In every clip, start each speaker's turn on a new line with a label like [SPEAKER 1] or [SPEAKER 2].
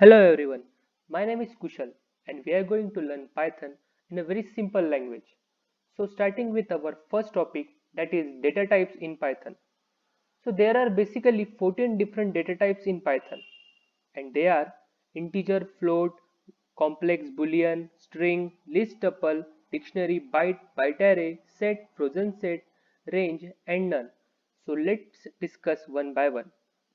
[SPEAKER 1] Hello everyone, my name is Kushal and we are going to learn Python in a very simple language. So starting with our first topic, that is data types in Python. So there are basically 14 different data types in Python and they are integer, float, complex boolean, string, list tuple, dictionary, byte, byte array, set, frozen set, range and none. So let's discuss one by one.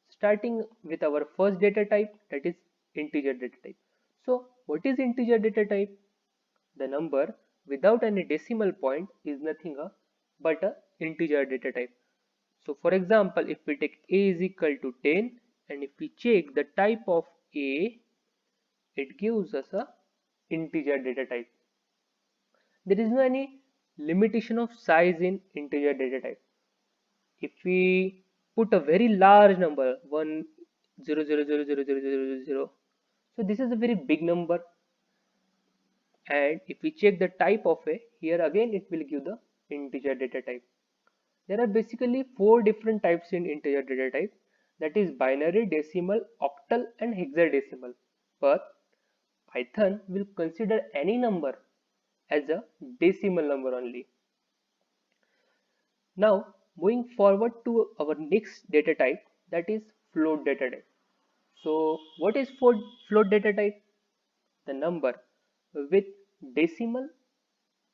[SPEAKER 1] Starting with our first data type, that is integer data type. So what is integer data type? The number without any decimal point is nothing but a integer data type. So for example, if we take a is equal to 10 and if we check the type of a, it gives us a integer data type. There is no any limitation of size in integer data type. If we put a very large number 1 0 0 0 0 0 0 0, so this is a very big number, and if we check the type of a, here again it will give the integer data type. There are basically four different types in integer data type, that is binary, decimal, octal and hexadecimal, but Python will consider any number as a decimal number only. Now moving forward to our next data type, that is float data type. So what is float data type? The number with decimal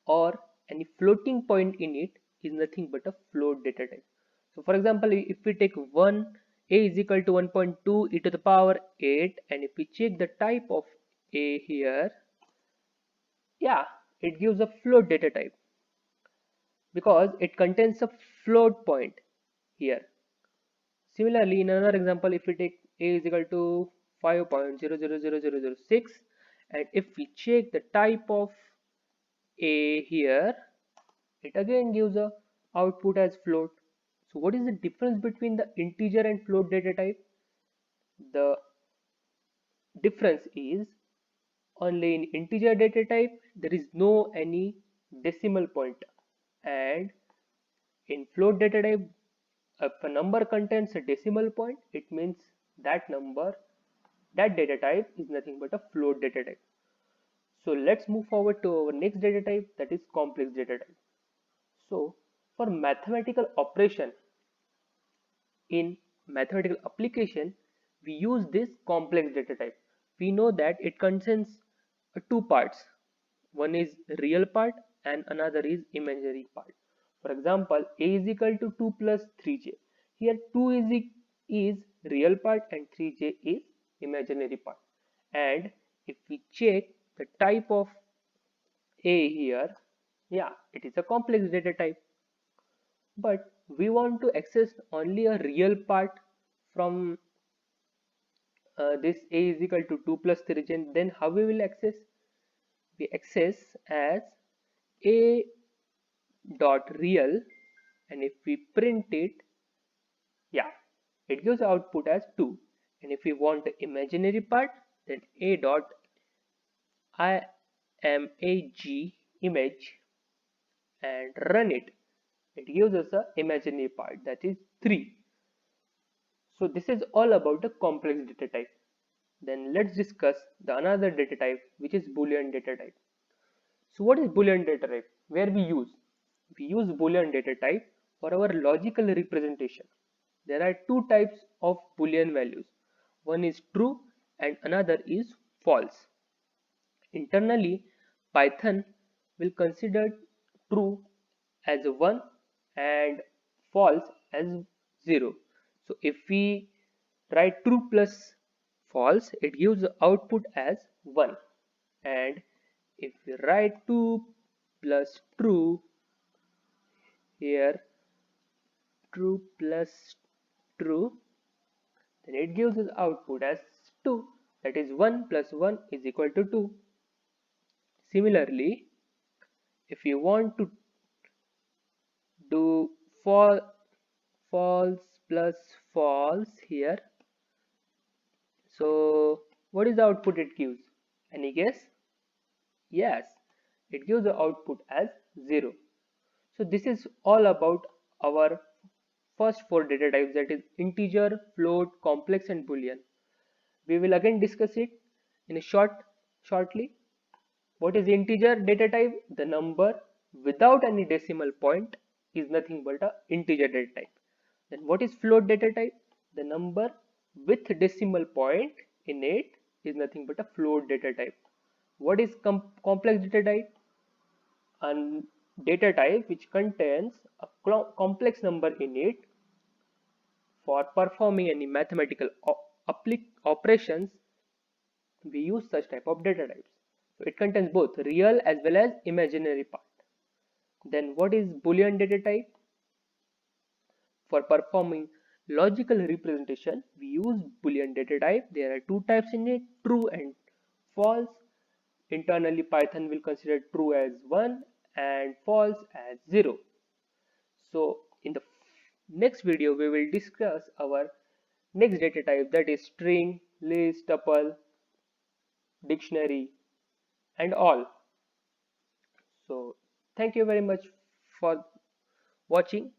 [SPEAKER 1] or any floating point in it is nothing but a float data type. So for example, if we take 1, a is equal to 1.2 e to the power 8, and if we check the type of a here, yeah, it gives a float data type because it contains a float point here. Similarly, in another example, if we take a is equal to 5.000006, and if we check the type of a here, it again gives a output as float. So what is the difference between the integer and float data type? The difference is only in integer data type there is no any decimal point, and in float data type if a number contains a decimal point, it means that number, that data type is nothing but a float data type. So let's move forward to our next data type, that is complex data type. So for mathematical operation, in mathematical application, we use this complex data type. We know that it contains two parts. One is real part and another is imaginary part. For example, a is equal to 2 plus 3j. Here 2 is real part and 3j is imaginary part. And if we check the type of a here, yeah, it is a complex data type. But we want to access only a real part from this a is equal to 2 plus 3, then how we will access? We access as a dot real, and if we print it, yeah, it gives output as 2. And if we want the imaginary part, then a dot imag image and run it. It gives us a imaginary part, that is 3. So this is all about the complex data type. Then let's discuss the another data type, which is Boolean data type. So what is Boolean data type? Where we use? We use Boolean data type for our logical representation. There are two types of Boolean values. One is true and another is false. Internally, Python will consider true as 1 and false as 0. So if we write true plus false, it gives the output as 1. And if we write 2 plus true, here true plus true, then it gives us output as 2, that is 1 plus 1 is equal to 2. Similarly, if you want to do false plus false here, so what is the output it gives? Any guess? Yes, it gives the output as 0. So this is all about our first four data types, that is integer, float, complex and boolean. We will again discuss it in a shortly. What is integer data type? The number without any decimal point is nothing but a integer data type. Then what is float data type? The number with decimal point in it is nothing but a float data type. What is complex data type? A data type which contains a complex number in it. For performing any mathematical operations, we use such type of data types. So it contains both real as well as imaginary part. Then what is Boolean data type? For performing logical representation, we use Boolean data type. There are two types in it, true and false. Internally, Python will consider true as 1 and false as 0. So in the next video, we will discuss our next data type, that is string, list, tuple, dictionary and all. So thank you very much for watching.